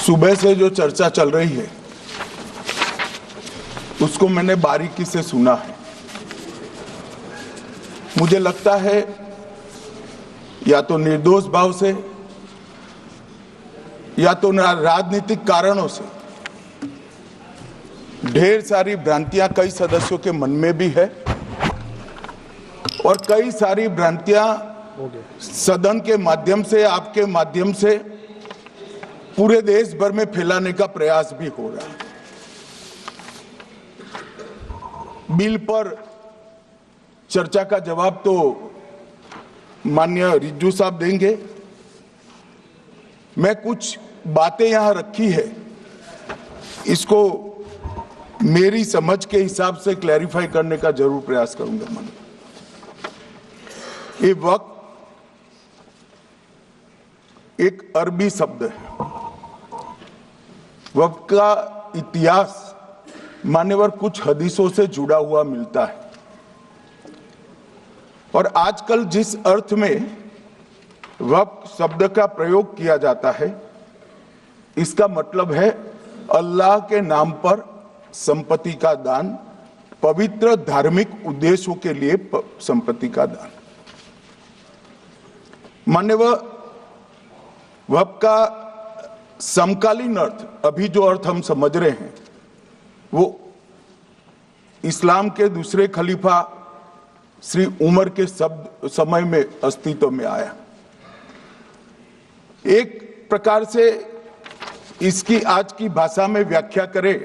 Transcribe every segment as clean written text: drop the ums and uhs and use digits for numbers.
सुबह से जो चर्चा चल रही है उसको मैंने बारीकी से सुना है। मुझे लगता है या तो निर्दोष भाव से या तो राजनीतिक कारणों से ढेर सारी भ्रांतियां कई सदस्यों के मन में भी है और कई सारी भ्रांतियां सदन के माध्यम से, आपके माध्यम से पूरे देश भर में फैलाने का प्रयास भी हो रहा है। बिल पर चर्चा का जवाब तो माननीय रिज्जू साहब देंगे। मैं कुछ बातें यहां रखी है, इसको मेरी समझ के हिसाब से क्लैरिफाई करने का जरूर प्रयास करूंगा। मन ये वक्त एक अरबी शब्द है। वक्त का इतिहास मान्यवर कुछ हदीसों से जुड़ा हुआ मिलता है और आजकल जिस अर्थ में वक्त शब्द का प्रयोग किया जाता है, इसका मतलब है अल्लाह के नाम पर संपत्ति का दान, पवित्र धार्मिक उद्देश्यों के लिए संपत्ति का दान। मान्यवर वक्त का समकालीन अर्थ, अभी जो अर्थ हम समझ रहे हैं, वो इस्लाम के दूसरे खलीफा श्री उमर के समय में अस्तित्व में आया। एक प्रकार से इसकी आज की भाषा में व्याख्या करें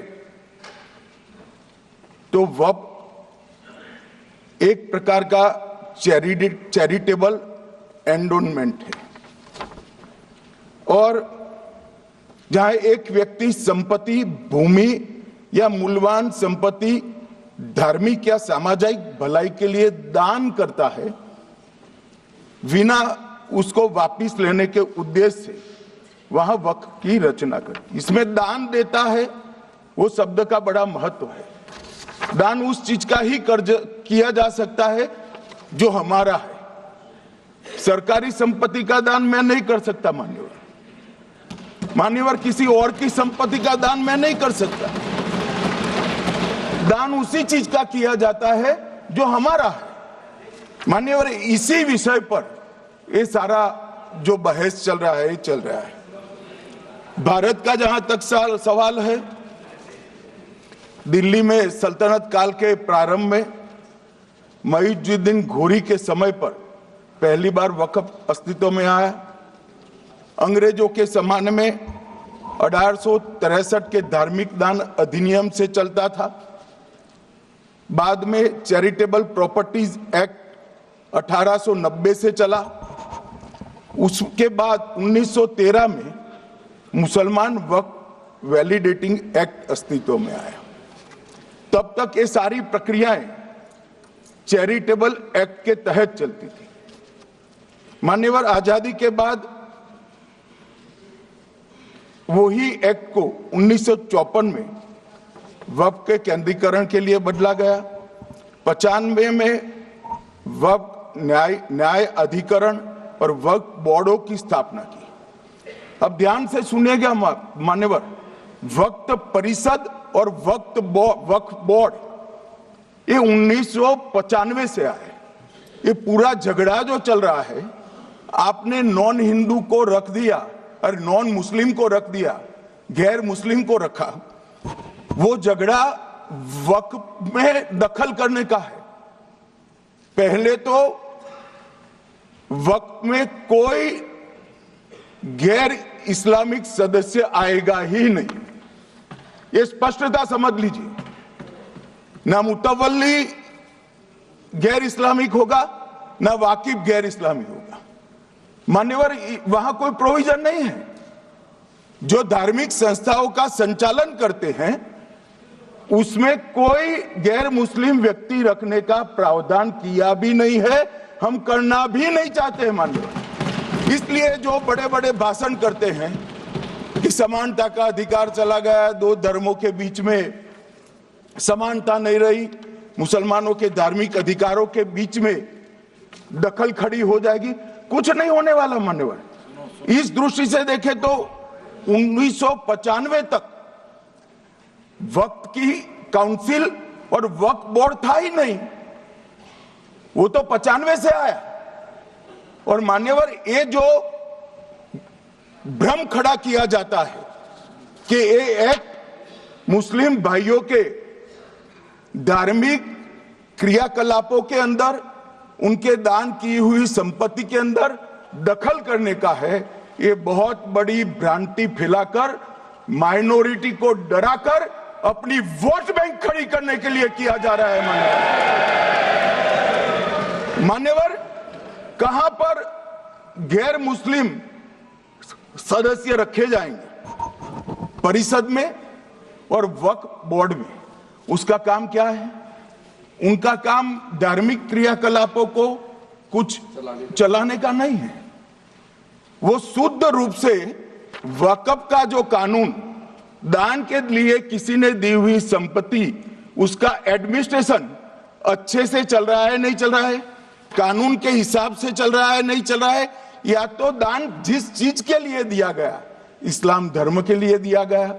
तो वक्फ एक प्रकार का चैरिटेबल एंडोनमेंट है और जहां एक व्यक्ति संपत्ति, भूमि या मूल्यवान संपत्ति धार्मिक या सामाजिक भलाई के लिए दान करता है बिना उसको वापस लेने के उद्देश्य से, वहां वक्फ की रचना करती। इसमें दान देता है, वो शब्द का बड़ा महत्व है। दान उस चीज का ही कर्ज किया जा सकता है जो हमारा है। सरकारी संपत्ति का दान मैं नहीं कर सकता मान्यवर, किसी और की संपत्ति का दान मैं नहीं कर सकता। दान उसी चीज का किया जाता है जो हमारा है मान्यवर। इसी विषय पर ये सारा जो बहस चल रहा है। भारत का जहां तक सवाल है, दिल्ली में सल्तनत काल के प्रारंभ में मुइज़्ज़ुद्दीन घोरी के समय पर पहली बार वक्फ अस्तित्व में आया। अंग्रेजों के जमाने में 1863 के धार्मिक दान अधिनियम से चलता था। बाद में चैरिटेबल प्रॉपर्टीज एक्ट 1890 से चला। उसके बाद 1913 में मुसलमान वक्फ वैलिडेटिंग एक्ट अस्तित्व में आया। तब तक ये सारी प्रक्रियाएं चैरिटेबल एक्ट के तहत चलती थी। मान्यवर आजादी के बाद वही एक्ट को 1954 में वक्फ के केंद्रीकरण के लिए बदला गया। 95 में वक्फ न्याय अधिकरण और वक्फ बोर्डों की स्थापना की। अब ध्यान से सुनिएगा मान्यवर, वक्फ परिषद और वक्फ बोर्ड ये 1995 से आए। ये पूरा झगड़ा जो चल रहा है, आपने नॉन हिंदू को रख दिया और नॉन मुस्लिम को रख दिया, गैर मुस्लिम को रखा। वो झगड़ा वक्फ में दखल करने का है। पहले तो वक्फ में कोई गैर इस्लामिक सदस्य आएगा ही नहीं, ये स्पष्टता समझ लीजिए। ना मुतवल्ली गैर इस्लामिक होगा, ना वाकिफ गैर इस्लामी होगा। मान्यवर वहां कोई प्रोविजन नहीं है। जो धार्मिक संस्थाओं का संचालन करते हैं उसमें कोई गैर मुस्लिम व्यक्ति रखने का प्रावधान किया भी नहीं है, हम करना भी नहीं चाहते हैं मान्यवर। इसलिए जो बड़े बड़े भाषण करते हैं कि समानता का अधिकार चला गया, दो धर्मों के बीच में समानता नहीं रही, मुसलमानों के धार्मिक अधिकारों के बीच में दखल खड़ी हो जाएगी, कुछ नहीं होने वाला मान्यवर। इस दृष्टि से देखें तो 1995 तक वक्फ की काउंसिल और वक्फ बोर्ड था ही नहीं, वो तो 95 से आया। और मान्यवर, ये जो भ्रम खड़ा किया जाता है कि ये एक्ट मुस्लिम भाइयों के धार्मिक क्रियाकलापों के अंदर, उनके दान की हुई संपत्ति के अंदर दखल करने का है, ये बहुत बड़ी भ्रांति फैलाकर माइनॉरिटी को डराकर अपनी वोट बैंक खड़ी करने के लिए किया जा रहा है। मान्यवर, कहां पर गैर मुस्लिम सदस्य रखे जाएंगे? परिषद में और वक्फ बोर्ड में। उसका काम क्या है? उनका काम धार्मिक क्रियाकलापों को कुछ चलाने का नहीं है। वो शुद्ध रूप से वक्फ का जो कानून, दान के लिए किसी ने दी हुई संपत्ति, उसका एडमिनिस्ट्रेशन अच्छे से चल रहा है नहीं चल रहा है, कानून के हिसाब से चल रहा है नहीं चल रहा है, या तो दान जिस चीज के लिए दिया गया, इस्लाम धर्म के लिए दिया गया,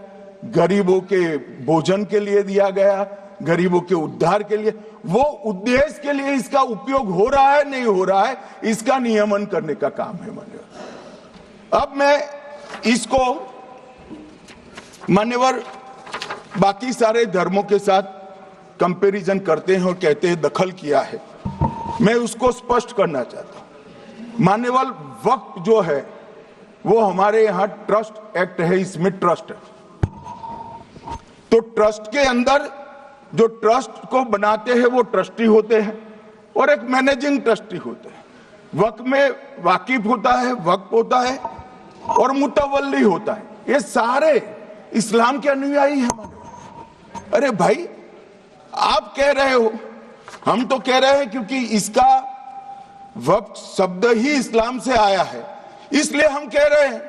गरीबों के भोजन के लिए दिया गया, गरीबों के उद्धार के लिए, वो उद्देश्य के लिए इसका उपयोग हो रहा है नहीं हो रहा है, इसका नियमन करने का काम है मान्यवर। अब मैं इसको मान्यवर बाकी सारे धर्मों के साथ कंपैरिजन करते हैं और कहते हैं दखल किया है। मैं उसको स्पष्ट करना चाहता हूं। मान्यवर, वक्फ जो है वो हमारे यहां ट्रस्ट एक्ट है, इसमें ट्रस्ट है। तो ट्रस्ट के अंदर जो ट्रस्ट को बनाते हैं वो ट्रस्टी होते हैं और एक मैनेजिंग ट्रस्टी होते हैं। वक्फ में वाकिफ होता है, वक्फ होता है और मुतवल्ली होता है। ये सारे इस्लाम के अनुयायी हैं। अरे भाई, आप कह रहे हो, हम तो कह रहे हैं क्योंकि इसका वक्फ शब्द ही इस्लाम से आया है, इसलिए हम कह रहे हैं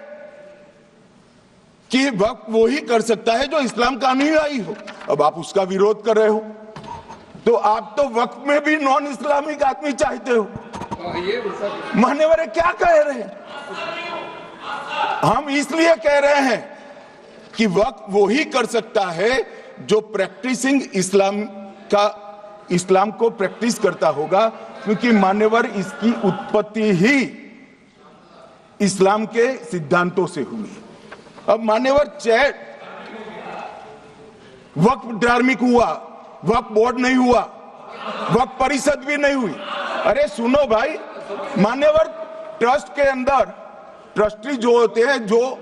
कि वक्फ वो ही कर सकता है जो इस्लाम का अनुयायी हो। अब आप उसका विरोध कर रहे हो, तो आप तो वक्फ में भी नॉन इस्लामिक आदमी चाहते हो। मान्यवर, क्या कह रहे हैं? हम इसलिए कह रहे हैं कि वक्फ वो ही कर सकता है जो प्रैक्टिसिंग इस्लाम को प्रैक्टिस करता होगा, क्योंकि मान्यवर इसकी उत्पत्ति ही इस्लाम के सिद्धांतों से हुई। अब मान्यवर, वक्फ धार्मिक हुआ, वक्फ बोर्ड नहीं हुआ, वक्फ परिषद भी नहीं हुई। अरे सुनो भाई, मान्यवर, ट्रस्ट के अंदर ट्रस्टी जो होते हैं, जो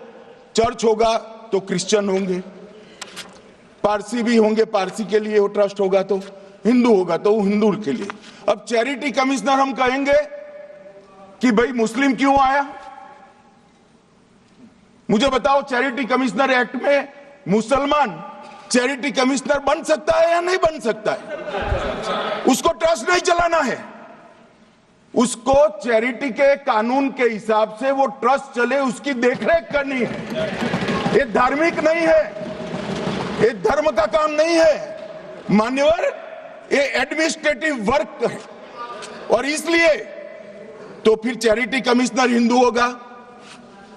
चर्च होगा तो क्रिश्चियन होंगे, पारसी भी होंगे, पारसी के लिए वो ट्रस्ट होगा, तो हिंदू होगा तो हिंदू के लिए। अब चैरिटी कमिश्नर हम कहेंगे कि भाई मुस्लिम क्यों आया? मुझे बताओ, चैरिटी कमिश्नर एक्ट में मुसलमान चैरिटी कमिश्नर बन सकता है या नहीं बन सकता है? उसको ट्रस्ट नहीं चलाना है, उसको चैरिटी के कानून के हिसाब से वो ट्रस्ट चले, उसकी देखरेख करनी है। ये धार्मिक नहीं है, ये धर्म का काम नहीं है मान्यवर, ये एडमिनिस्ट्रेटिव वर्क है। और इसलिए तो फिर चैरिटी कमिश्नर हिंदू होगा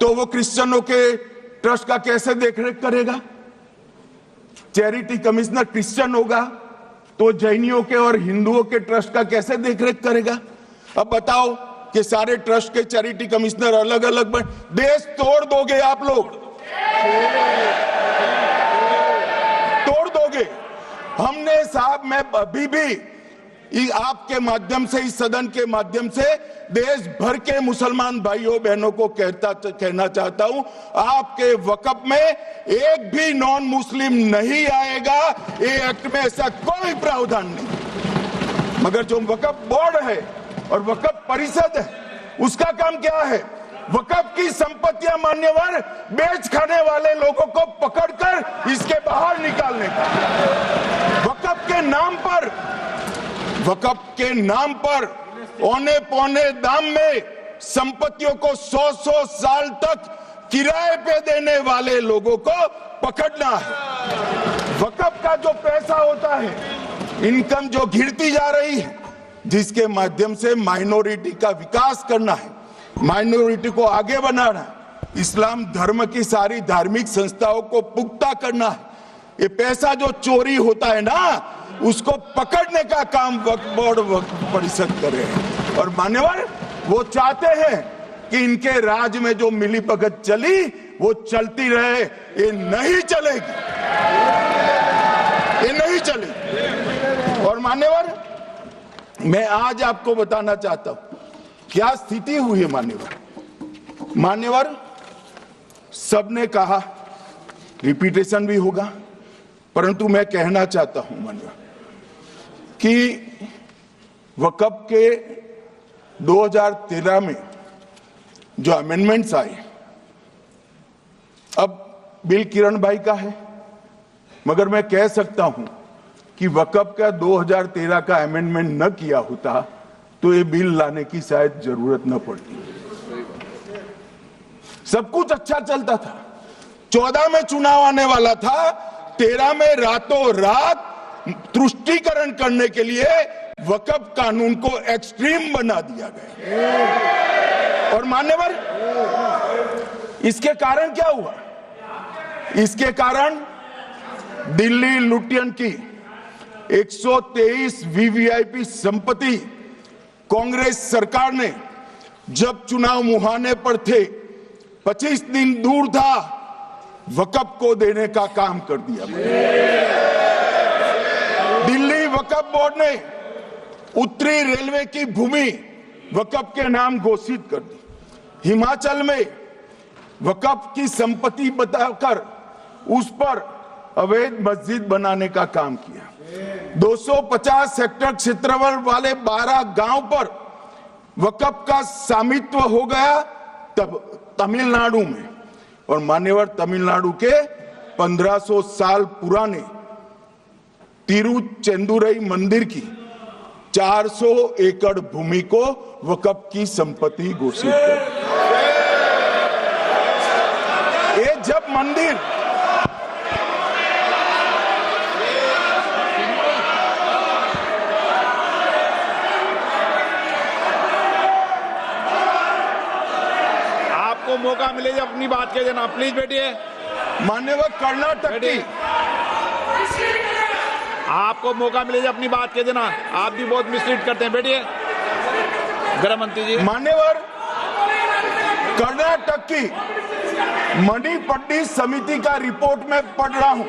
तो वो क्रिश्चियनों के ट्रस्ट का कैसे देखरेख करेगा? चैरिटी कमिश्नर क्रिश्चियन होगा तो जैनियों के और हिंदुओं के ट्रस्ट का कैसे देखरेख करेगा? अब बताओ कि सारे ट्रस्ट के चैरिटी कमिश्नर अलग अलग बन, देश तोड़ दोगे आप लोग, तोड़ दोगे। हमने साहब, मैं अभी भी आपके माध्यम से, इस सदन के माध्यम से देश भर के मुसलमान भाइयों बहनों को कहना चाहता हूं, आपके वक्फ में एक भी नॉन मुस्लिम नहीं आएगा। ये एक्ट में ऐसा कोई प्रावधान नहीं। मगर जो वक्फ बोर्ड है और वक्फ परिषद है, उसका काम क्या है? वक्फ की संपत्तियां मान्यवर बेच खाने वाले लोगों को पकड़कर इसके बाहर निकालने का। वक्फ के नाम पर औने पौने दाम में संपत्तियों को 100 साल तक किराए पे देने वाले लोगों को पकड़ना है। वक्फ का जो पैसा होता है, इनकम जो गिरती जा रही है, जिसके माध्यम से माइनॉरिटी का विकास करना है, माइनॉरिटी को आगे बढ़ाना है, इस्लाम धर्म की सारी धार्मिक संस्थाओं को पुख्ता करना है। ये पैसा जो चोरी होता है ना, उसको पकड़ने का काम वक्फ बोर्ड वक्फ परिषद करे। और मान्यवर, वो चाहते हैं कि इनके राज में जो मिलीभगत चली वो चलती रहे। ये नहीं चलेगी, ये नहीं चलेगी। और मान्यवर, मैं आज आपको बताना चाहता हूं क्या स्थिति हुई है। मान्यवर, सबने कहा, रिपीटेशन भी होगा, परंतु मैं कहना चाहता हूं मान्यवर कि वक्फ के 2013 में जो अमेंडमेंट्स आए, अब बिल किरण भाई का है, मगर मैं कह सकता हूं कि वक्फ का 2013 का अमेंडमेंट न किया होता तो ये बिल लाने की शायद जरूरत न पड़ती। सब कुछ अच्छा चलता था। 14 में चुनाव आने वाला था, 13 में रातों रात तुष्टीकरण करने के लिए वक्फ कानून को एक्सट्रीम बना दिया गया। और मान्यवर, इसके कारण क्या हुआ? इसके कारण दिल्ली लुटियन की 123 वीवीआईपी संपत्ति कांग्रेस सरकार ने जब चुनाव मुहाने पर थे, 25 दिन दूर था, वक्फ को देने का काम कर दिया। दिल्ली वक्फ बोर्ड ने उत्तरी रेलवे की भूमि वक्फ के नाम घोषित कर दी। हिमाचल में वक्फ की संपत्ति बताकर उस पर अवैध मस्जिद बनाने का काम किया। 250 हेक्टेयर क्षेत्रफल वाले 12 गांव पर वक्फ का स्वामित्व हो गया तब तमिलनाडु में। और मान्यवर, तमिलनाडु के 1500 साल पुराने तिरुचेंदुरई मंदिर की 400 एकड़ भूमि को वक्फ की संपत्ति घोषित कर। ये जब मंदिर मौका मिले जब अपनी बात कह देना, प्लीज बैठिए। मान्यवर, कर्नाटक की आपको मौका मिले जब अपनी बात कह देना। आप भी बहुत मिसलीड करते हैं, बैठिए। गृह मंत्री जी। मान्यवर, कर्नाटक की मणिपट्टी समिति का रिपोर्ट में पढ़ रहा हूं,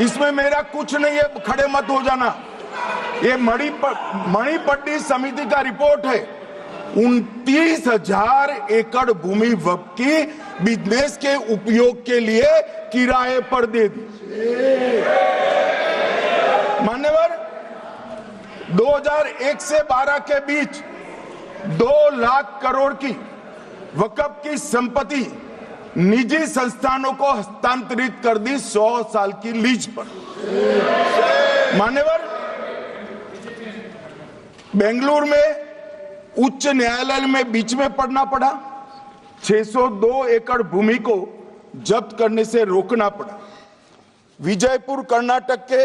इसमें मेरा कुछ नहीं है, खड़े मत हो जाना। ये मणिपट्टी समिति का रिपोर्ट है। 29,000 एकड़ भूमि वक्फ की बिजनेस के उपयोग के लिए किराए पर दे दी। मान्यवर, 2001 से 12 के बीच 2 लाख करोड़ की वक्फ की संपत्ति निजी संस्थानों को हस्तांतरित कर दी 100 साल की लीज पर। मान्यवर, बेंगलुरु में उच्च न्यायालय में बीच में पढ़ना पड़ा, 602 एकड़ भूमि को जब्त करने से रोकना पड़ा। विजयपुर कर्नाटक के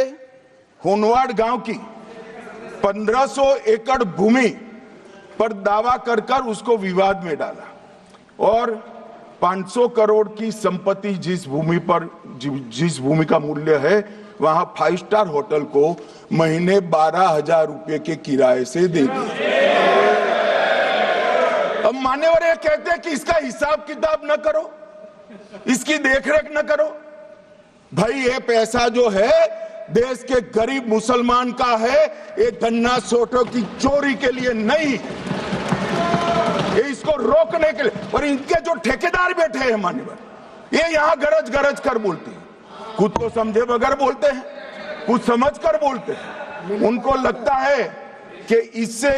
होनवाड़ गांव की 1500 एकड़ भूमि पर दावा कर उसको विवाद में डाला और 500 करोड़ की संपत्ति जिस भूमि का मूल्य है वहां 5 स्टार होटल को महीने 12,000 रुपए के किराए से दे दिया। अब मान्यवर ये कहते हैं कि इसका हिसाब किताब न करो, इसकी देखरेख न करो। भाई, ये पैसा जो है देश के गरीब मुसलमान का है, ये गन्ना सोटों की चोरी के लिए नहीं, ये इसको रोकने के लिए। और इनके जो ठेकेदार बैठे हैं मान्यवर, ये यहां गरज गरज कर बोलते हैं, खुद तो समझे बगैर बोलते हैं, कुछ समझ कर बोलते हैं। उनको लगता है कि इससे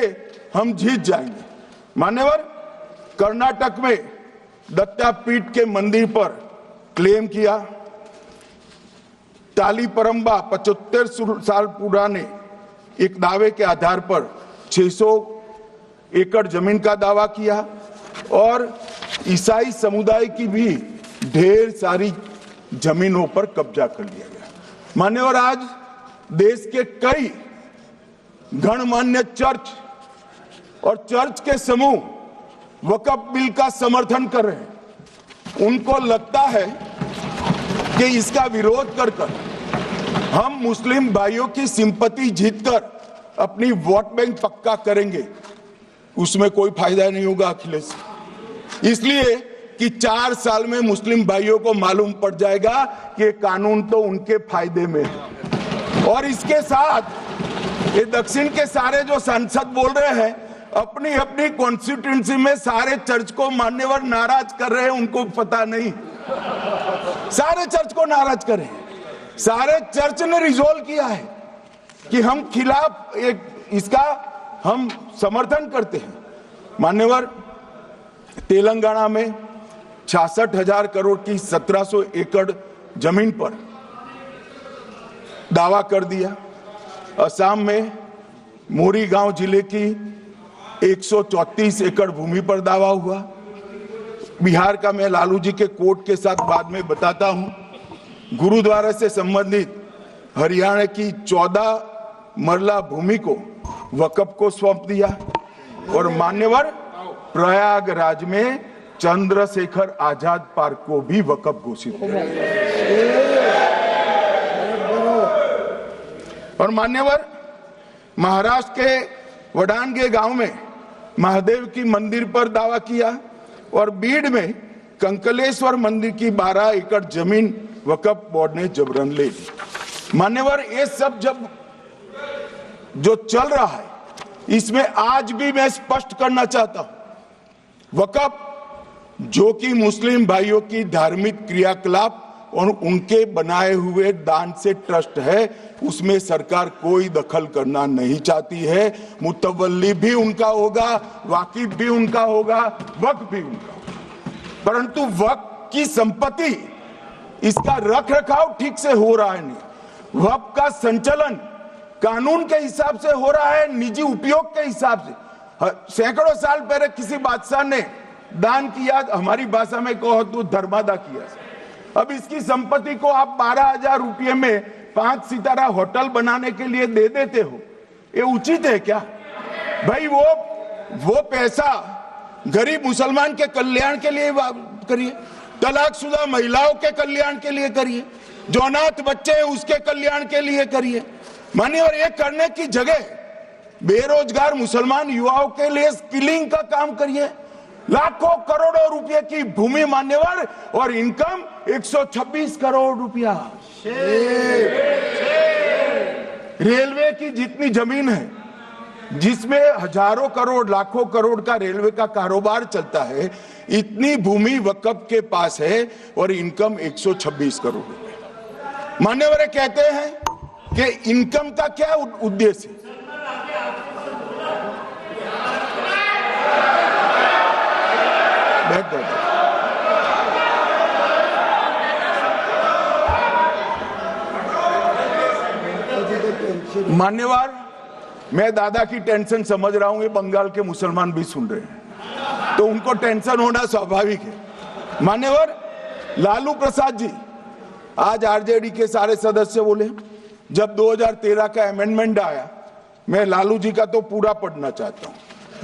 हम जीत जाएंगे। मान्यवर, कर्नाटक में दत्तापीठ के मंदिर पर क्लेम किया, तालीपरंबा 75 साल पुराने एक दावे के आधार पर 600 एकड़ जमीन का दावा किया और ईसाई समुदाय की भी ढेर सारी जमीनों पर कब्जा कर लिया गया। मान्यवर, आज देश के कई गणमान्य चर्च और चर्च के समूह वक्फ बिल का समर्थन कर रहे हैं। उनको लगता है कि इसका विरोध कर हम मुस्लिम भाइयों की सिंपैथी जीतकर अपनी वोट बैंक पक्का करेंगे, उसमें कोई फायदा नहीं होगा अखिलेश। इसलिए कि 4 साल में मुस्लिम भाइयों को मालूम पड़ जाएगा कि कानून तो उनके फायदे में है। और इसके साथ ये दक्षिण के सारे जो सांसद बोल रहे हैं, अपनी अपनी कॉन्स्टिट्यूंसी में सारे चर्च को मान्यवर नाराज कर रहे हैं, उनको पता नहीं, सारे चर्च को नाराज कर रहे हैं। सारे चर्च ने रिजोल्व किया है कि हम खिलाफ इसका हम समर्थन करते हैं। मान्यवर, तेलंगाना में 66,000 करोड़ की 1700 एकड़ जमीन पर दावा कर दिया। असम में मोरीगांव जिले की 134 एकड़ भूमि पर दावा हुआ। बिहार का मैं लालू जी के कोर्ट के साथ बाद में बताता हूं। गुरुद्वारा से संबंधित हरियाणा की 14 मरला भूमि को वक्फ को सौंप दिया। और मान्यवर, प्रयागराज में चंद्रशेखर आजाद पार्क को भी वक्फ घोषित किया। और मान्यवर, महाराष्ट्र के वडानगे गांव में महादेव की मंदिर पर दावा किया। और बीड में कंकलेश्वर मंदिर की 12 एकड़ जमीन वक्फ बोर्ड ने जबरन ले ली। मान्यवर, ये सब जब जो चल रहा है, इसमें आज भी मैं स्पष्ट करना चाहता हूं, वक्फ जो कि मुस्लिम भाइयों की धार्मिक क्रियाकलाप और उनके बनाए हुए दान से ट्रस्ट है, उसमें सरकार कोई दखल करना नहीं चाहती है। मुतवल्ली भी उनका होगा, वाकिफ भी उनका होगा, वक्फ भी उनका होगा। परंतु वक्फ की संपत्ति, इसका रख रखाव ठीक से हो रहा है नहीं। वक्फ का संचालन कानून के हिसाब से हो रहा है, निजी उपयोग के हिसाब से। सैकड़ों साल पहले किसी बादशाह ने दान किया, हमारी भाषा में कहो तो धर्मादा किया। अब इसकी संपत्ति को आप 12,000 रुपये में 5 सितारा होटल बनाने के लिए दे देते हो, ये उचित है क्या भाई? वो पैसा गरीब मुसलमान के कल्याण के लिए करिए, तलाकशुदा महिलाओं के कल्याण के लिए करिए, जो अनाथ बच्चे हैं उसके कल्याण के लिए करिए। मानिए, और ये करने की जगह बेरोजगार मुसलमान युवाओं के लिए स्किलिंग का काम करिए। लाखों करोड़ों रुपए की भूमि मान्यवर, और इनकम 126 करोड़ रुपया। रेलवे की जितनी जमीन है, जिसमें हजारों करोड़ लाखों करोड़ का रेलवे का कारोबार चलता है, इतनी भूमि वक्फ के पास है और इनकम 126 करोड़ रुपए। मान्यवर कहते हैं कि इनकम का क्या उद्देश्य है? मान्यवर, मैं दादा की टेंशन समझ रहा हूं, ये बंगाल के मुसलमान भी सुन रहे हैं, तो उनको टेंशन होना स्वाभाविक है। मान्यवर, लालू प्रसाद जी, आज आरजेडी के सारे सदस्य बोले, जब 2013 का अमेंडमेंट आया, मैं लालू जी का तो पूरा पढ़ना चाहता हूं,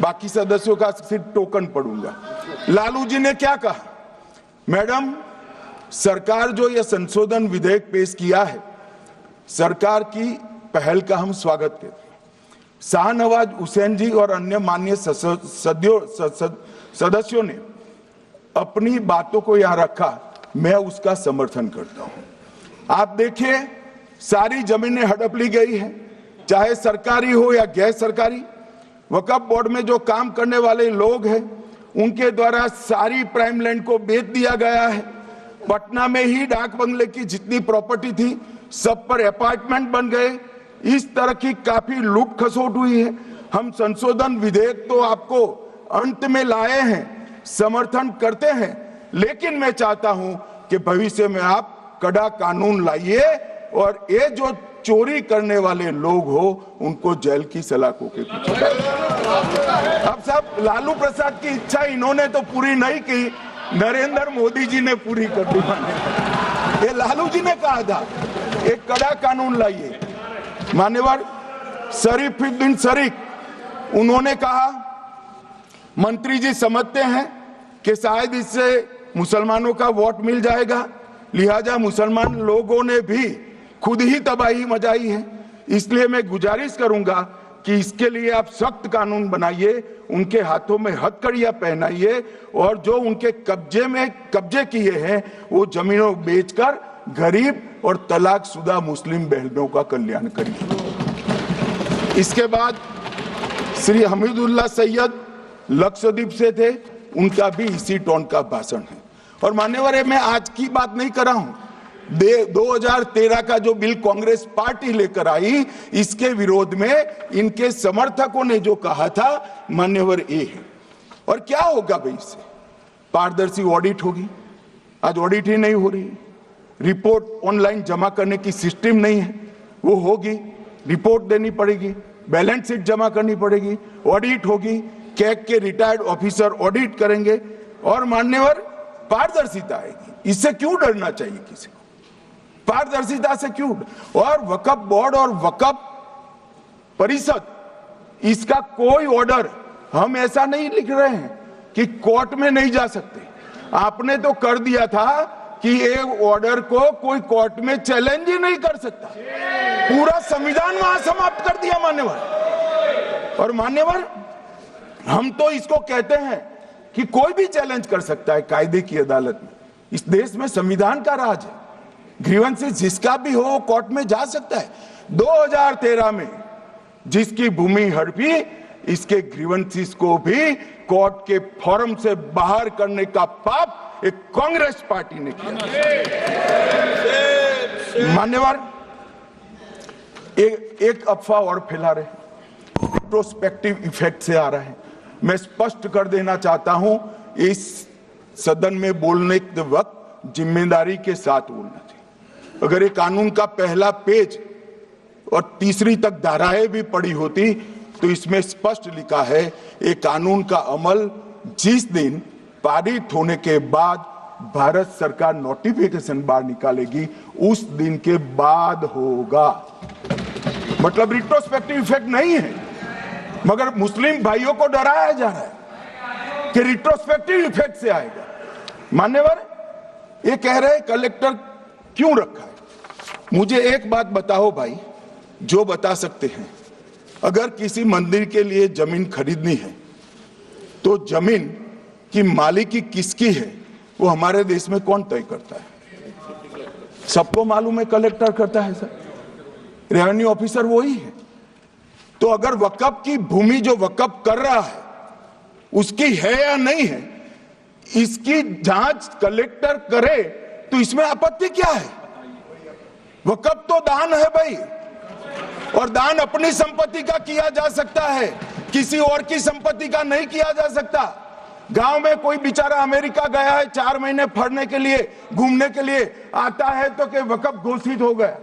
बाकी सदस्यों का सिर्फ टोकन पढ़ूंगा। लालू जी ने क्या कहा? मैडम, सरकार जो यह संशोधन विधेयक पेश किया है, सरकार की पहल का हम स्वागत करते हैं। शाहनवाज हुसैन जी और अन्य माननीय सदस्यों ने अपनी बातों को यहां रखा, मैं उसका समर्थन करता हूं। आप देखिए, सारी जमीनें हड़प ली गई है, चाहे सरकारी हो या गैर सरकारी। वक्फ बोर्ड में जो काम करने वाले लोग हैं, उनके द्वारा सारी प्राइम लैंड को बेच दिया गया है। पटना में ही डाक बंगले की जितनी प्रॉपर्टी थी, सब पर अपार्टमेंट बन गए। इस तरह की काफी लूट खसोट हुई है। हम संशोधन विधेयक तो आपको अंत में लाए हैं, समर्थन करते हैं, लेकिन मैं चाहता हूं कि भविष्य में आप कड़ा कानून लाइए और ये जो चोरी करने वाले लोग हो, उनको जेल की सलाखों के पीछे। अब सब लालू प्रसाद की इच्छा इन्होंने तो पूरी नहीं की, नरेंद्र मोदी जी ने पूरी कर दी। ये लालू जी ने कहा था, एक कड़ा कानून लाइए। मान्यवर शरीफुद्दीन शरीफ, उन्होंने कहा, मंत्री जी समझते हैं कि शायद इससे मुसलमानों का वोट मिल जाएगा, लिहाजा मुसलमान लोगों ने भी खुद ही तबाही मचाई है। इसलिए मैं गुजारिश करूंगा कि इसके लिए आप सख्त कानून बनाइए, उनके हाथों में हथकड़ियां पहनाइए और जो उनके कब्जे किए हैं वो जमीनों बेचकर गरीब और तलाकशुदा मुस्लिम बहनों का कल्याण करिए। इसके बाद श्री हमीदुल्लाह सैयद लक्षद्वीप से थे, उनका भी इसी टोन का भाषण है। और मान्यवर, मैं आज की बात नहीं कर रहा हूं, 2013 का जो बिल कांग्रेस पार्टी लेकर आई, इसके विरोध में इनके समर्थकों ने जो कहा था, मान्यवर ये है। और क्या होगा भाई इससे? पारदर्शी ऑडिट होगी, आज ऑडिट ही नहीं हो रही, रिपोर्ट ऑनलाइन जमा करने की सिस्टम नहीं है, वो होगी, रिपोर्ट देनी पड़ेगी, बैलेंस शीट जमा करनी पड़ेगी, ऑडिट होगी, कैग के रिटायर्ड ऑफिसर ऑडिट करेंगे और मान्यवर पारदर्शिता आएगी। इससे क्यों डरना चाहिए किसी को? पारदर्शिता से क्यों? और वक्फ बोर्ड और वक्फ परिषद, इसका कोई ऑर्डर हम ऐसा नहीं लिख रहे हैं कि कोर्ट में नहीं जा सकते। आपने तो कर दिया था कि ये ऑर्डर को कोई कोर्ट में चैलेंज ही नहीं कर सकता, पूरा संविधान वहां समाप्त कर दिया मान्यवर। और मान्यवर, हम तो इसको कहते हैं कि कोई भी चैलेंज कर सकता है कायदे की अदालत में। इस देश में संविधान का राज है, ग्रीवेंसेस जिसका भी हो कोर्ट में जा सकता है। 2013 में जिसकी भूमि हड़पी, इसके ग्रीवेंसेस को भी कोर्ट के फोरम से बाहर करने का पाप एक कांग्रेस पार्टी ने किया। मान्यवर, एक अफवाह और फैला रहे, रिट्रोस्पेक्टिव इफेक्ट से आ रहा है। मैं स्पष्ट कर देना चाहता हूं, इस सदन में बोलने के वक्त जिम्मेदारी के साथ बोलना चाहिए। अगर ये कानून का पहला पेज और तीसरी तक धाराएं भी पड़ी होती तो इसमें स्पष्ट लिखा है, ये कानून का अमल जिस दिन पारित होने के बाद भारत सरकार नोटिफिकेशन बाहर निकालेगी, उस दिन के बाद होगा। मतलब रिट्रोस्पेक्टिव इफेक्ट नहीं है, मगर मुस्लिम भाइयों को डराया जा रहा है कि रिट्रोस्पेक्टिव इफेक्ट से आएगा। मान्यवर, ये कह रहे कलेक्टर क्यों रखा है? मुझे एक बात बताओ भाई, जो बता सकते हैं, अगर किसी मंदिर के लिए जमीन खरीदनी है तो जमीन की मालिकी किसकी है वो हमारे देश में कौन तय करता है? सबको मालूम है, कलेक्टर करता है सर, रेवेन्यू ऑफिसर वही है। तो अगर वक्फ की भूमि जो वक्फ कर रहा है उसकी है या नहीं है, इसकी जांच कलेक्टर करे तो इसमें आपत्ति क्या है? वक्फ तो दान है भाई, और दान अपनी संपत्ति का किया जा सकता है, किसी और की संपत्ति का नहीं किया जा सकता। गांव में कोई बेचारा अमेरिका गया है 4 महीने पढ़ने के लिए, घूमने के लिए, आता है तो कि वक्फ घोषित हो गया।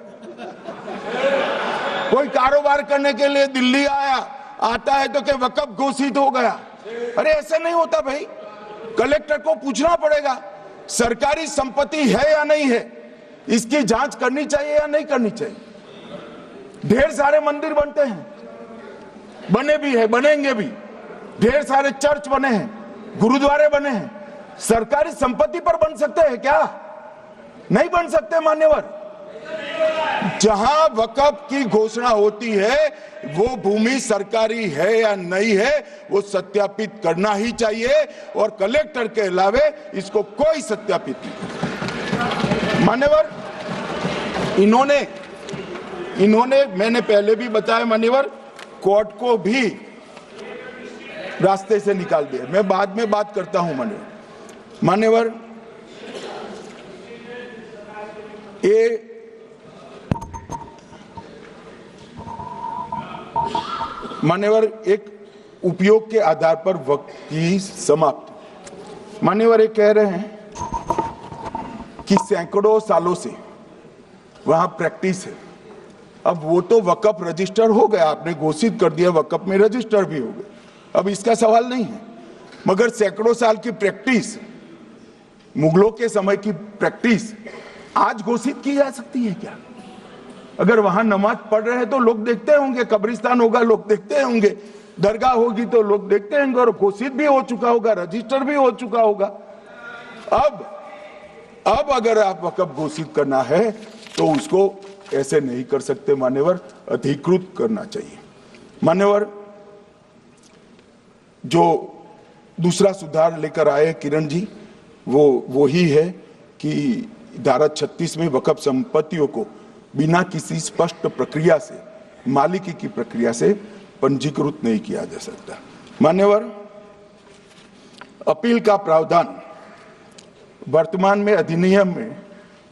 कोई कारोबार करने के लिए दिल्ली आया, आता है तो कि वक्फ घोषित हो गया। अरे ऐसा नहीं होता भाई, कलेक्टर को पूछना पड़ेगा सरकारी संपत्ति है या नहीं है, इसकी जांच करनी चाहिए या नहीं करनी चाहिए। ढेर सारे मंदिर बनते हैं, बने भी है, बनेंगे भी, ढेर सारे चर्च बने हैं, गुरुद्वारे बने हैं, सरकारी संपत्ति पर बन सकते हैं क्या? नहीं बन सकते मान्यवर। जहां वक्फ की घोषणा होती है वो भूमि सरकारी है या नहीं है वो सत्यापित करना ही चाहिए, और कलेक्टर के अलावे इसको कोई सत्यापित नहीं। मान्यवर, इन्होंने मैंने पहले भी बताया मान्यवर, कोर्ट को भी रास्ते से निकाल दिया। मैं बाद में बात करता हूं मान्यवर, ये मान्यवर एक उपयोग के आधार पर वक्त की समाप्ति। मान्यवर ये कह रहे हैं कि सैकड़ों सालों से वहां प्रैक्टिस है। अब वो तो वक्फ रजिस्टर हो गया, आपने घोषित कर दिया, वक्फ में रजिस्टर भी हो गए, अब इसका सवाल नहीं है। मगर सैकड़ों साल की प्रैक्टिस, मुगलों के समय की प्रैक्टिस आज घोषित की जा सकती है क्या? अगर वहां नमाज पढ़ रहे हैं तो लोग देखते होंगे, कब्रिस्तान होगा लोग देखते होंगे, दरगाह होगी तो लोग देखते होंगे, और घोषित भी हो चुका होगा, रजिस्टर भी हो चुका होगा। अब अगर आप वक्फ घोषित करना है तो उसको ऐसे नहीं कर सकते मान्यवर, अधिकृत करना चाहिए। मान्यवर, जो दूसरा सुधार लेकर आए किरण जी, वो ही है कि धारा 36 में वक्फ संपत्तियों को बिना किसी स्पष्ट प्रक्रिया से, मालिकी की प्रक्रिया से पंजीकृत नहीं किया जा सकता। मान्यवर, अपील का प्रावधान वर्तमान में अधिनियम में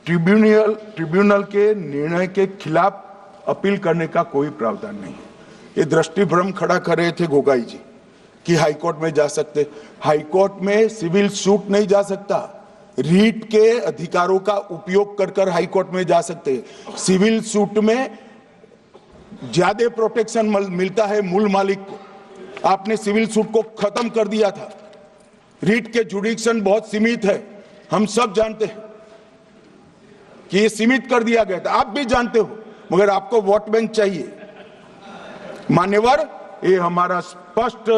ट्रिब्यूनल के निर्णय के खिलाफ अपील करने का कोई प्रावधान नहीं है। ये दृष्टिभ्रम खड़ा कर रहे थे गोगाई जी कि हाईकोर्ट में जा सकते। हाईकोर्ट में सिविल सूट नहीं जा सकता, रीट के अधिकारों का उपयोग कर हाईकोर्ट में जा सकते। सिविल सूट में ज्यादा प्रोटेक्शन मिलता है मूल मालिक को। आपने सिविल सूट को खत्म कर दिया था। रीट के जुडिक्शन बहुत सीमित है, हम सब जानते हैं कि ये सीमित कर दिया गया था, आप भी जानते हो, मगर आपको वोट बैंक चाहिए। मान्यवर, ये हमारा स्पष्ट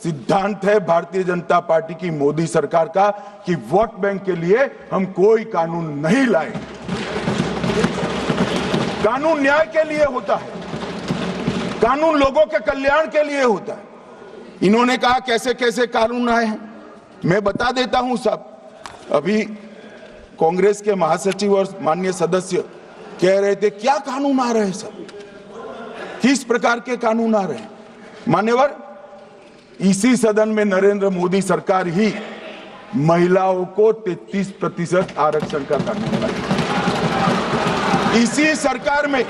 सिद्धांत है भारतीय जनता पार्टी की, मोदी सरकार का, कि वोट बैंक के लिए हम कोई कानून नहीं लाए। कानून न्याय के लिए होता है, कानून लोगों के कल्याण के लिए होता है। इन्होंने कहा कैसे कैसे कानून आए हैं, मैं बता देता हूं सब। अभी कांग्रेस के महासचिव और माननीय सदस्य कह रहे थे क्या कानून आ रहे हैं, सब किस प्रकार के कानून आ रहे हैं। मान्यवर, इसी सदन में नरेंद्र मोदी सरकार ही महिलाओं को 33% आरक्षण का कानून लाई। इसी सरकार में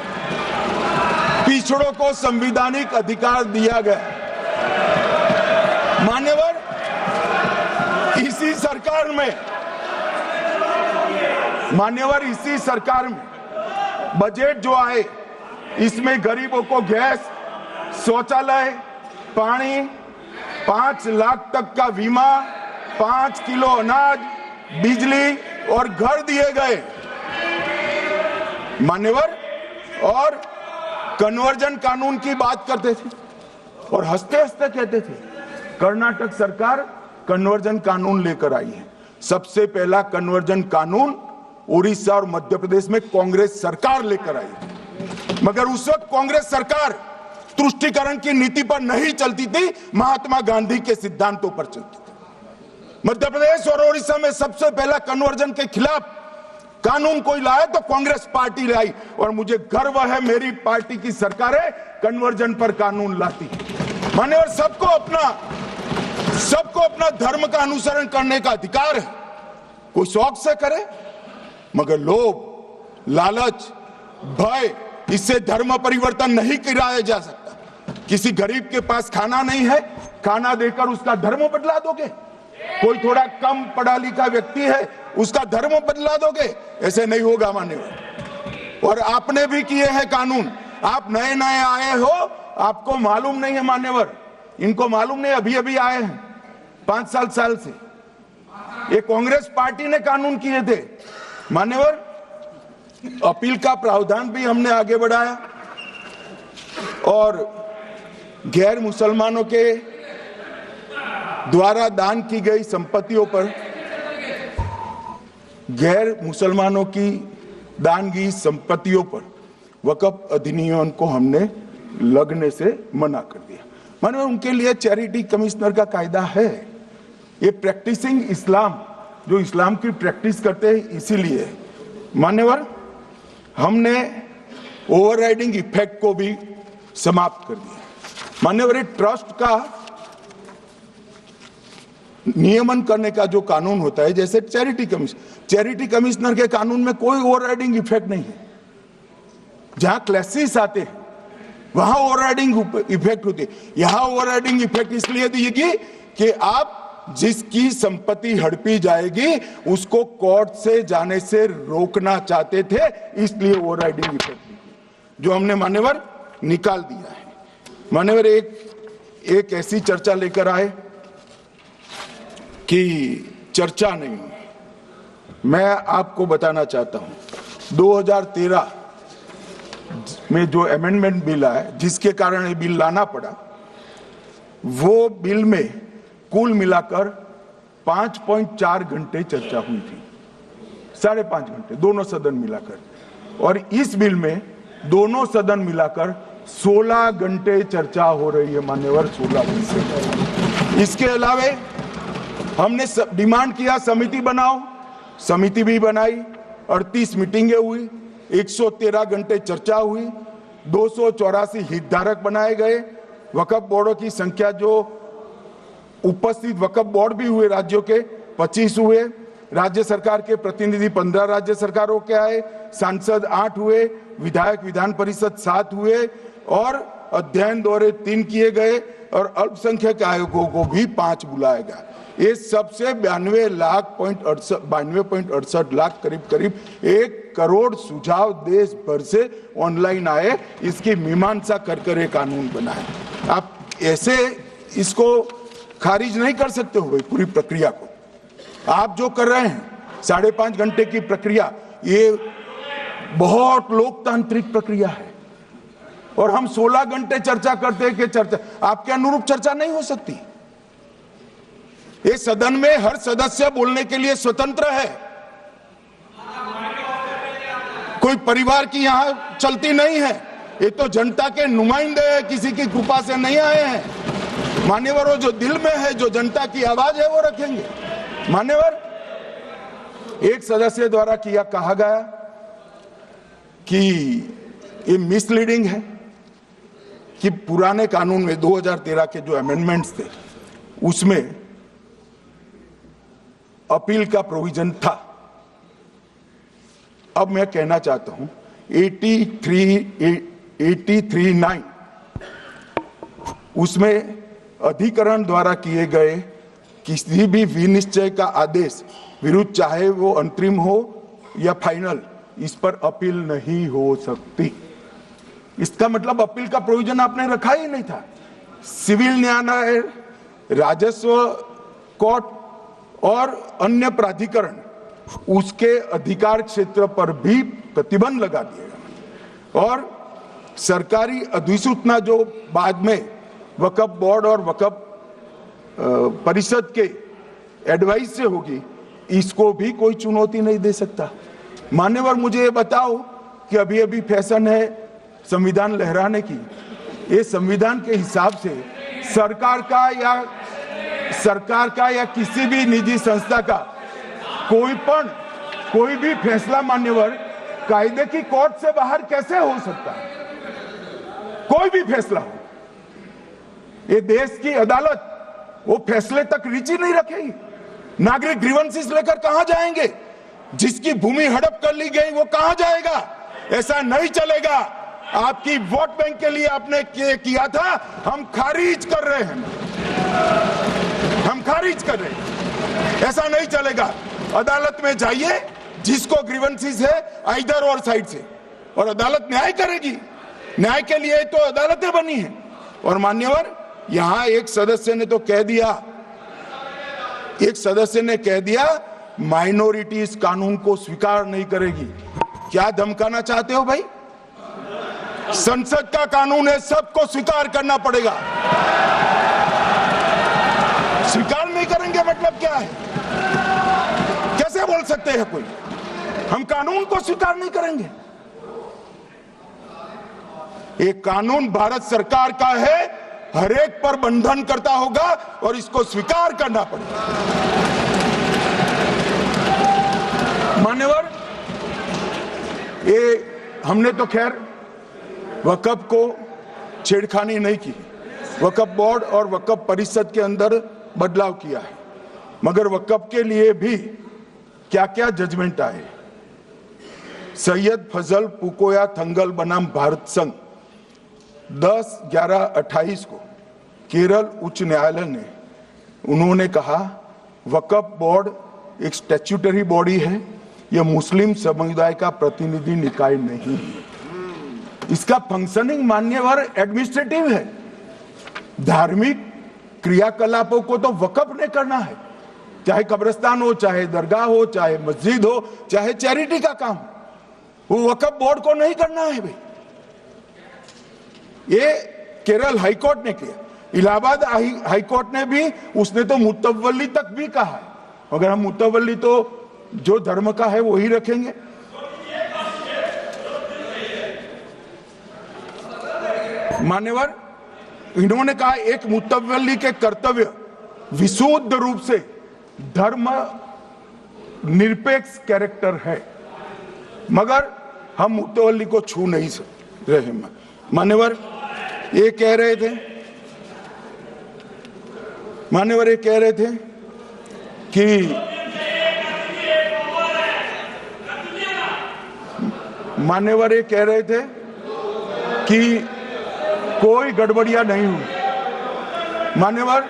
पिछड़ों को संवैधानिक अधिकार दिया गया। मान्यवर, इसी सरकार में बजट जो आए, इसमें गरीबों को गैस, शौचालय, पानी, 5 लाख तक का बीमा, 5 किलो अनाज, बिजली और घर दिए गए। मान्यवर, और कन्वर्जन कानून की बात करते थे और हंसते हंसते कहते थे कर्नाटक सरकार कन्वर्जन कानून लेकर आई है। सबसे पहला कन्वर्जन कानून उड़ीसा और मध्य प्रदेश में कांग्रेस सरकार लेकर आई है, मगर उस वक्त कांग्रेस सरकार तुष्टीकरण की नीति पर नहीं चलती थी, महात्मा गांधी के सिद्धांतों पर चलती थी। मध्य प्रदेश और उड़ीसा में सबसे पहला कन्वर्जन के खिलाफ कानून कोई लाया तो कांग्रेस पार्टी लाई, और मुझे गर्व है मेरी पार्टी की सरकारें कन्वर्जन पर कानून लाती है। मान्यवर, सबको अपना धर्म का अनुसरण करने का अधिकार है, कोई शौक से करे, मगर लोभ, लालच, भय, इससे धर्म परिवर्तन नहीं कराया जा सकता। किसी गरीब के पास खाना नहीं है, खाना देकर उसका धर्म बदला दोगे? कोई थोड़ा कम पढ़ा लिखा व्यक्ति है, उसका धर्म बदला दोगे? ऐसे नहीं होगा मान्यवर। और आपने भी किए हैं कानून, आप नए नए आए हो, आपको मालूम नहीं है मान्यवर, इनको मालूम नहीं, अभी अभी आए हैं 5 साल से। ये कांग्रेस पार्टी ने कानून किए थे मान्यवर। अपील का प्रावधान भी हमने आगे बढ़ाया, और गैर मुसलमानों के द्वारा दान की गई संपत्तियों पर, गैर मुसलमानों की दान की संपत्तियों पर वक्फ अधिनियम को हमने लगने से मना कर दिया। मानो उनके लिए चैरिटी कमिश्नर का कायदा है। ये प्रैक्टिसिंग इस्लाम, जो इस्लाम की प्रैक्टिस करते हैं, इसीलिए मान्यवर हमने ओवरराइडिंग इफेक्ट को भी समाप्त कर दिया। मान्यवर, ट्रस्ट का नियमन करने का जो कानून होता है, जैसे चैरिटी कमिश्नर के कानून में कोई ओवरराइडिंग इफेक्ट नहीं है। जहां क्लासेस आते हैं वहां ओवरराइडिंग इफेक्ट होती है। यहां ओवरराइडिंग इफेक्ट इसलिए दिएगी कि आप जिसकी संपत्ति हड़पी जाएगी उसको कोर्ट से जाने से रोकना चाहते थे, इसलिए ओवरराइडिंग इफेक्ट जो हमने मान्यवर निकाल दिया है। मान्यवर, एक ऐसी चर्चा लेकर आए कि चर्चा नहीं, मैं आपको बताना चाहता हूं 2013 में जो अमेंडमेंट बिल आया, जिसके कारण ये बिल लाना पड़ा, वो बिल में कुल मिलाकर 5.4 घंटे चर्चा हुई थी, 5.5 घंटे दोनों सदन मिलाकर। और इस बिल में दोनों सदन मिलाकर 16 घंटे चर्चा हो रही है मान्यवर, 16 घंटे। इसके अलावे हमने डिमांड किया समिति बनाओ, समिति भी बनाई, 38 मीटिंगें हुई, 113 घंटे चर्चा हुई, 284 हितधारक बनाए गए। वक्फ बोर्डों की संख्या जो उपस्थित वक्फ बोर्ड भी हुए राज्यों के 25 हुए, राज्य सरकार के प्रतिनिधि 15 राज्य सरकारों के आए, सांसद 8 हुए, विधायक विधान परिषद 7 हुए और अध्ययन दौरे 3 किए गए और अल्पसंख्यक आयोगों को भी 5 बुलाया गया। ये सबसे 92.68 लाख करीब 1 करोड़ सुझाव देश भर से ऑनलाइन आए। इसकी मीमांसा कर ये कानून बना है। आप ऐसे इसको खारिज नहीं कर सकते हो भाई, पूरी प्रक्रिया को। आप जो कर रहे हैं 5.5 घंटे की प्रक्रिया, ये बहुत लोकतांत्रिक प्रक्रिया है और हम 16 घंटे चर्चा करते हैं कि चर्चा आपके अनुरूप चर्चा नहीं हो सकती। ये सदन में हर सदस्य बोलने के लिए स्वतंत्र है, कोई परिवार की यहां चलती नहीं है। ये तो जनता के नुमाइंदे हैं, किसी की कृपा से नहीं आए हैं। मान्यवर, जो दिल में है, जो जनता की आवाज है, वो रखेंगे। मान्यवर, एक सदस्य द्वारा कहा गया कि ये मिसलीडिंग है कि पुराने कानून में 2013 के जो अमेंडमेंट्स थे उसमें अपील का प्रोविजन था। अब मैं कहना चाहता हूं 83(9) उसमें अधिकरण द्वारा किए गए किसी भी विनिश्चय का आदेश विरुद्ध, चाहे वो अंतरिम हो या फाइनल, इस पर अपील नहीं हो सकती। इसका मतलब अपील का प्रोविजन आपने रखा ही नहीं था। सिविल न्यायालय, राजस्व कोर्ट और अन्य प्राधिकरण, उसके अधिकार क्षेत्र पर भी प्रतिबंध लगा दिया गया और सरकारी अधिसूचना जो बाद में वक्फ बोर्ड और वक्फ परिषद के एडवाइस से होगी, इसको भी कोई चुनौती नहीं दे सकता। मान्यवर, मुझे ये बताओ कि अभी अभी फैशन है संविधान लहराने की। ये संविधान के हिसाब से सरकार का या किसी भी निजी संस्था का कोई भी फैसला मान्यवर कायदे की कोर्ट से बाहर कैसे हो सकता है? कोई भी फैसला हो, ये देश की अदालत वो फैसले तक रुचि नहीं रखेगी। नागरिक ग्रीवेंसेस लेकर कहां जाएंगे? जिसकी भूमि हड़प कर ली गई वो कहां जाएगा? ऐसा नहीं चलेगा। आपकी वोट बैंक के लिए आपने किया था, हम खारिज कर रहे हैं, हम खारिज कर रहे हैं। ऐसा नहीं चलेगा। अदालत में जाइए, जिसको ग्रीवेंसेस है आइदर और साइड से, और अदालत न्याय करेगी। न्याय के लिए तो अदालतें बनी हैं। और मान्यवर, यहां एक सदस्य ने कह दिया माइनॉरिटी इस कानून को स्वीकार नहीं करेगी। क्या धमकाना चाहते हो भाई? संसद का कानून है, सबको स्वीकार करना पड़ेगा। स्वीकार नहीं करेंगे मतलब क्या है? कैसे बोल सकते हैं कोई हम कानून को स्वीकार नहीं करेंगे? एक कानून भारत सरकार का है, हर एक पर बंधन करता होगा और इसको स्वीकार करना पड़ेगा। मान्यवर, ये हमने तो खैर वक्फ को छेड़खानी नहीं की। वक्फ बोर्ड और वक्फ परिषद के अंदर बदलाव किया है, मगर वक्फ के लिए भी क्या क्या जजमेंट आए। सैयद फजल पुकोया थंगल बनाम भारत संघ 10/11/28 को केरल उच्च न्यायालय ने उन्होंने कहा वक्फ बोर्ड एक स्टैट्यूटरी बॉडी है, यह मुस्लिम समुदाय का प्रतिनिधि निकाय नहीं है। इसका फंक्शनिंग मान्यवर एडमिनिस्ट्रेटिव है। धार्मिक क्रियाकलापों को तो वक्फ ने करना है, चाहे कब्रिस्तान हो, चाहे दरगाह हो, चाहे मस्जिद हो, चाहे चैरिटी का काम, वो वक्फ बोर्ड को नहीं करना है भाई। ये केरल हाईकोर्ट ने किया, इलाहाबाद हाईकोर्ट ने भी, उसने तो मुतवल्ली तक भी कहा है अगर हम मुतवल्ली तो जो धर्म का है वही रखेंगे। मान्यवर, इन्होंने कहा एक मुतवल्ली के कर्तव्य विशुद्ध रूप से धर्म निरपेक्ष कैरेक्टर है, मगर हम मुतवल्ली को छू नहीं रहे। मान्यवर ये कह रहे थे कि मान्यवर ये कह रहे थे कि कोई गड़बड़ियां नहीं हुई। मान्यवर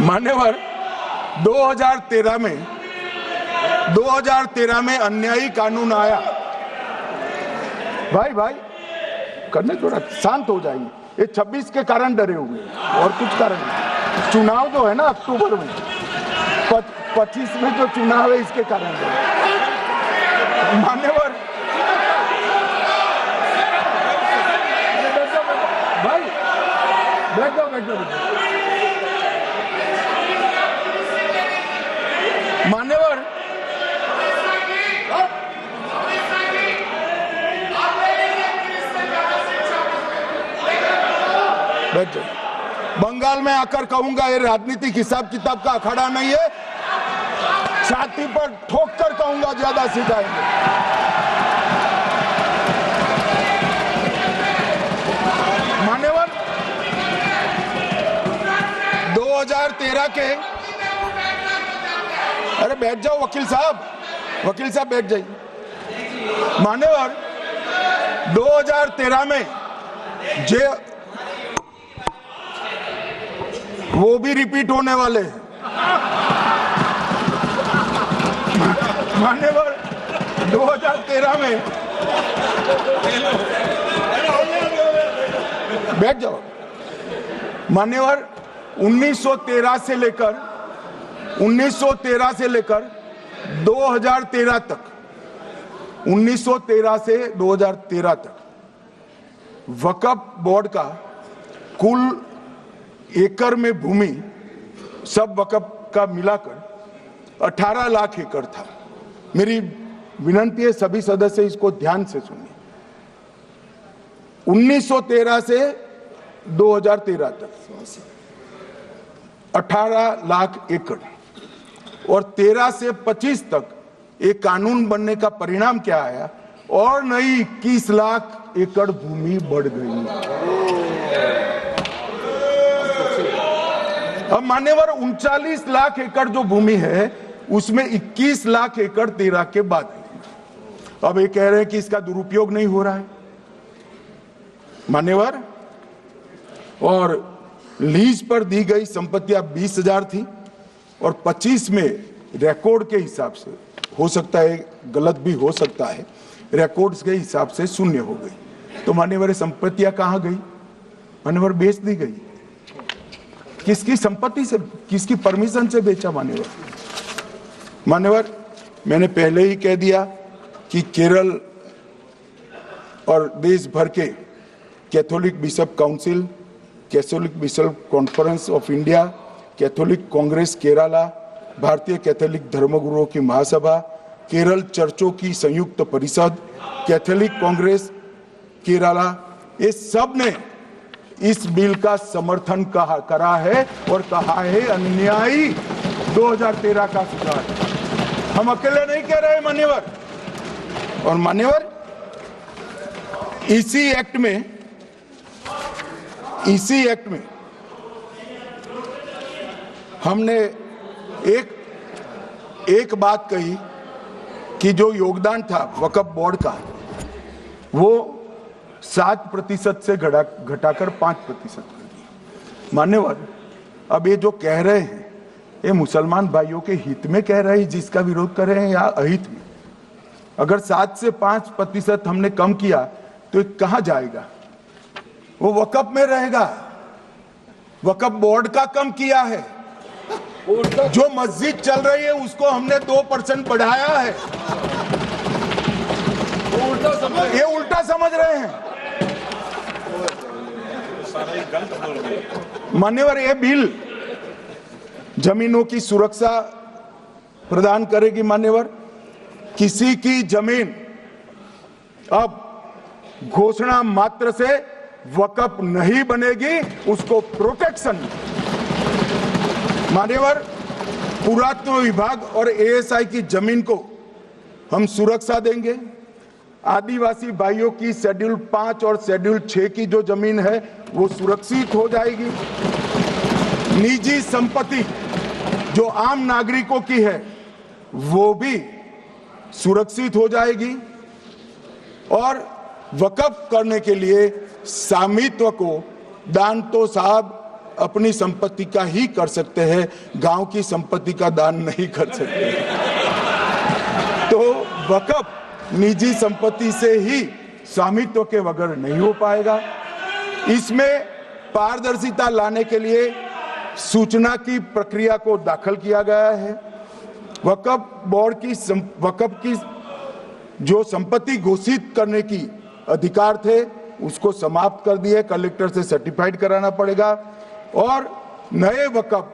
मान्यवर 2013 में अन्यायी कानून आया। भाई करने थोड़ा शांत हो जाएंगे। ये 26 के कारण डरे हुए हैं और कुछ कारण नहीं। चुनाव जो है ना अक्टूबर में, 25 में जो चुनाव है इसके कारण मान्यवर भाई बैठ जाओ मान्यवर बैठ जाओ। बंगाल में आकर कहूंगा ये राजनीतिक हिसाब किताब का अखाड़ा नहीं है, छाती पर ठोक कर कहूंगा ज्यादा सिखाएंगे। मान्यवर 2013 के, अरे बैठ जाओ वकील साहब बैठ जाइए। मान्यवर 2013 में वो भी रिपीट होने वाले हैं। मान्यवर 2013 में बैठ जाओ। मान्यवर 1913 से लेकर 2013 तक 1913 से 2013 तक वक्फ बोर्ड का कुल एकड़ में भूमि सब वक्फ का मिलाकर 18 लाख एकड़ था। मेरी विनंती है सभी सदस्य इसको ध्यान से सुनिए। 1913 से 2013 तक 18 लाख एकड़ और 13 से 25 तक एक कानून बनने का परिणाम क्या आया और नई 21 लाख एकड़ भूमि बढ़ गई। अब मान्यवर 39 लाख एकड़ जो भूमि है उसमें 21 लाख एकड़ 13 के बाद है। अब ये कह रहे हैं कि इसका दुरुपयोग नहीं हो रहा है। मान्यवर, और लीज पर दी गई संपत्तियां 20,000 थी और 25 में रिकॉर्ड के हिसाब से, हो सकता है गलत भी हो सकता है, रिकॉर्ड्स के हिसाब से शून्य हो गई। तो मान्यवर संपत्तियां कहां गई? मान्यवर बेच दी गई। किसकी संपत्ति से, किसकी परमिशन से बेचा? मान्यवर मैंने पहले ही कह दिया कि केरल और देश भर के Catholic bishop council, Catholic bishop conference of India, Catholic Congress Kerala, भारतीय कैथोलिक धर्मगुरुओं की महासभा, केरल चर्चों की संयुक्त परिषद, कैथोलिक कांग्रेस केरला, ये सब ने इस बिल का समर्थन करा है और कहा है अन्यायी 2013 का सुधार। हम अकेले नहीं कह रहे मान्यवर। और मान्यवर इसी एक्ट में हमने एक बात कही कि जो योगदान था वक्फ बोर्ड का वो 7% से घटाकर 5% कर दिया। मान्यवर अब ये जो कह रहे हैं ये मुसलमान भाइयों के हित में कह रहे हैं, जिसका विरोध कर रहे हैं, या अहित में? अगर 7 से 5% हमने कम किया तो ये कहां जाएगा? वो वक्फ में रहेगा। वक्फ बोर्ड का कम किया है। जो मस्जिद चल रही है उसको हमने 2% बढ़ाया है। ये उल्टा क्या समझ रहे हैं? मान्यवर, ये बिल जमीनों की सुरक्षा प्रदान करेगी। मान्यवर, किसी की जमीन अब घोषणा मात्र से वक़्फ नहीं बनेगी, उसको प्रोटेक्शन। मान्यवर, पुरातत्व विभाग और एएसआई की जमीन को हम सुरक्षा देंगे। आदिवासी भाइयों की शेड्यूल 5 और शेड्यूल 6 की जो जमीन है वो सुरक्षित हो जाएगी। निजी संपत्ति जो आम नागरिकों की है वो भी सुरक्षित हो जाएगी। और वक़्फ करने के लिए स्वामित्व को दान तो साहब अपनी संपत्ति का ही कर सकते हैं, गांव की संपत्ति का दान नहीं कर सकते। तो वक़्फ निजी संपत्ति से ही स्वामित्व के बगैर नहीं हो पाएगा। इसमें पारदर्शिता लाने के लिए सूचना की प्रक्रिया को दाखिल किया गया है। वक़्फ बोर्ड की वक़्फ की जो संपत्ति घोषित करने की अधिकार थे उसको समाप्त कर दिए, कलेक्टर से सर्टिफाइड कराना पड़ेगा और नए वक़्फ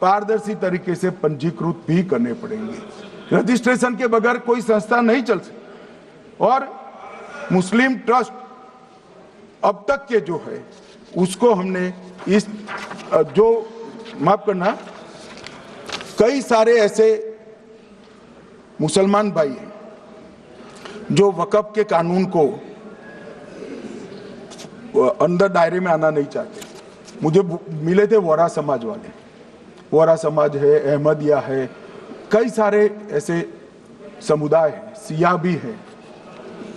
पारदर्शी तरीके से पंजीकृत भी करने पड़ेंगे। रजिस्ट्रेशन के बगैर कोई संस्था नहीं चल सकती। और मुस्लिम ट्रस्ट अब तक के जो है उसको हमने इस जो माफ करना, कई सारे ऐसे मुसलमान भाई हैं जो वक़्फ के कानून को अंदर दायरे में आना नहीं चाहते। मुझे मिले थे वोरा समाज वाले, वोरा समाज है, अहमदिया है, कई सारे ऐसे समुदाय हैं, सिया भी है,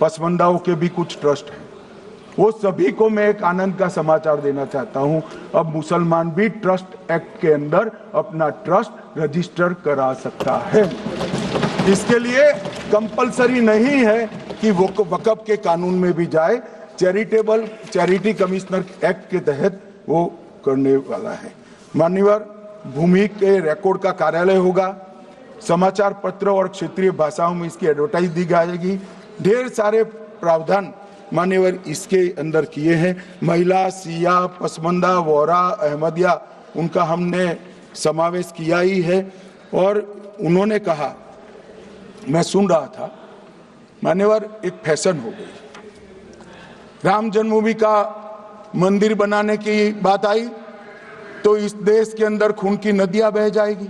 पसमंदाओं के भी कुछ ट्रस्ट हैं। वो सभी को मैं एक आनंद का समाचार देना चाहता हूं, अब मुसलमान भी ट्रस्ट एक्ट के अंदर अपना ट्रस्ट रजिस्टर करा सकता है। इसके लिए कंपलसरी नहीं है कि वो वक़्फ के कानून में भी जाए, चैरिटी कमिश्नर एक्ट के तहत वो करने वाला है। मान्यवर, भूमि के रिकॉर्ड का कार्यालय होगा, समाचार पत्र और क्षेत्रीय भाषाओं में इसकी एडवर्टाइज दी जाएगी। ढेर सारे प्रावधान मान्यवर इसके अंदर किए हैं। महिला, सिया, पसमंदा, वोरा, अहमदिया, उनका हमने समावेश किया ही है। और उन्होंने कहा, मैं सुन रहा था, मान्यवर एक फैशन हो गई, राम जन्मभूमि का मंदिर बनाने की बात आई तो इस देश के अंदर खून की नदियां बह जाएगी,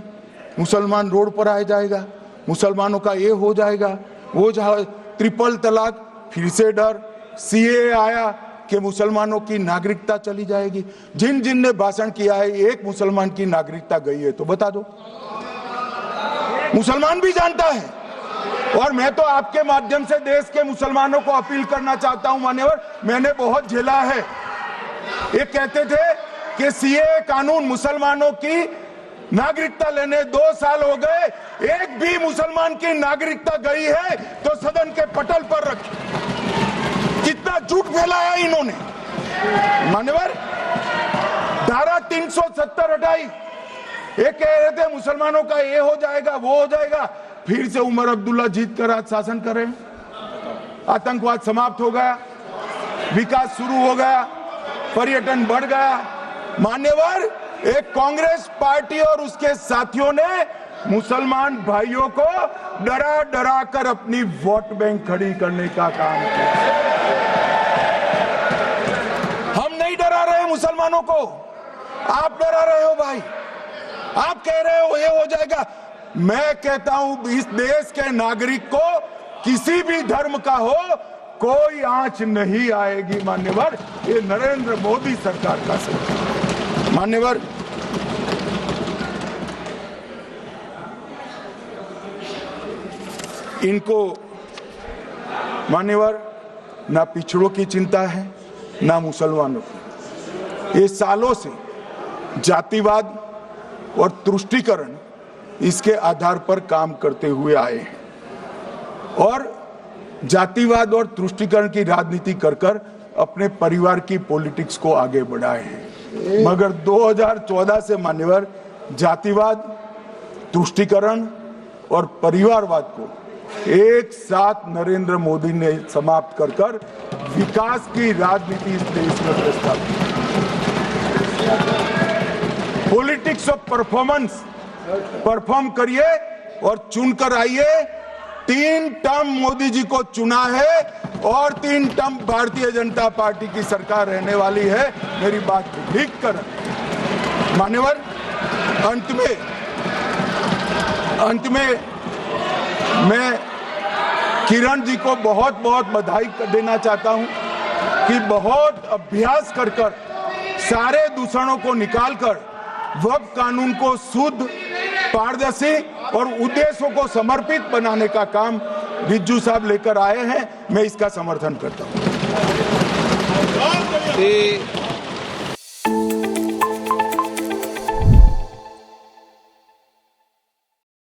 मुसलमान रोड पर आ जाएगा, मुसलमानों का ये हो जाएगा, वो ट्रिपल तलाक, फिर से डर, सीए आया कि मुसलमानों की नागरिकता चली जाएगी। जिन जिन ने भाषण किया है, एक मुसलमान की नागरिकता गई है तो बता दो। मुसलमान भी जानता है। और मैं तो आपके माध्यम से देश के मुसलमानों को अपील करना चाहता हूं, मान्यवर, मैंने बहुत झेला है। ये कहते थे कि सीए कानून मुसलमानों की नागरिकता लेने 2 साल हो गए, एक भी मुसलमान की नागरिकता गई है तो सदन के पटल पर रखी। कितना झूठ फैलाया इन्होंने। मान्यवर, धारा 370 हटाई, ये कह रहे थे मुसलमानों का ये हो जाएगा, वो हो जाएगा, फिर से उमर अब्दुल्ला जीत कर आज शासन कर रहे हैं। आतंकवाद समाप्त हो गया, विकास शुरू हो गया, पर्यटन बढ़ गया। मान्यवर, एक कांग्रेस पार्टी और उसके साथियों ने मुसलमान भाइयों को डरा डरा कर अपनी वोट बैंक खड़ी करने का काम किया। हम नहीं डरा रहे मुसलमानों को, आप डरा रहे हो भाई। आप कह रहे हो ये हो जाएगा। मैं कहता हूं इस देश के नागरिक को किसी भी धर्म का हो कोई आंच नहीं आएगी। मान्यवर, ये नरेंद्र मोदी सरकार का सरकार। मान्यवर, इनको मान्यवर ना पिछड़ों की चिंता है ना मुसलमानों की। ये सालों से जातिवाद और तुष्टीकरण इसके आधार पर काम करते हुए आए हैं और जातिवाद और तुष्टीकरण की राजनीति कर कर अपने परिवार की पॉलिटिक्स को आगे बढ़ाए हैं। मगर 2014 से मान्यवर जातिवाद, तुष्टीकरण और परिवारवाद को एक साथ नरेंद्र मोदी ने समाप्त कर विकास की राजनीति इस देश में प्रस्तावित। पॉलिटिक्स ऑफ परफॉर्मेंस, परफॉर्म करिए और चुनकर आइए। 3 टर्म मोदी जी को चुना है और 3 टर्म भारतीय जनता पार्टी की सरकार रहने वाली है। मेरी बात ठीक कर मान्यवर। अंत में मैं किरण जी को बहुत बहुत बधाई देना चाहता हूं कि बहुत अभ्यास कर सारे दूषणों को निकालकर वक्फ कानून को शुद्ध, पारदर्शी और उद्देश्यों को समर्पित बनाने का काम रिज्जू साहब लेकर आए हैं। मैं इसका समर्थन करता हूं।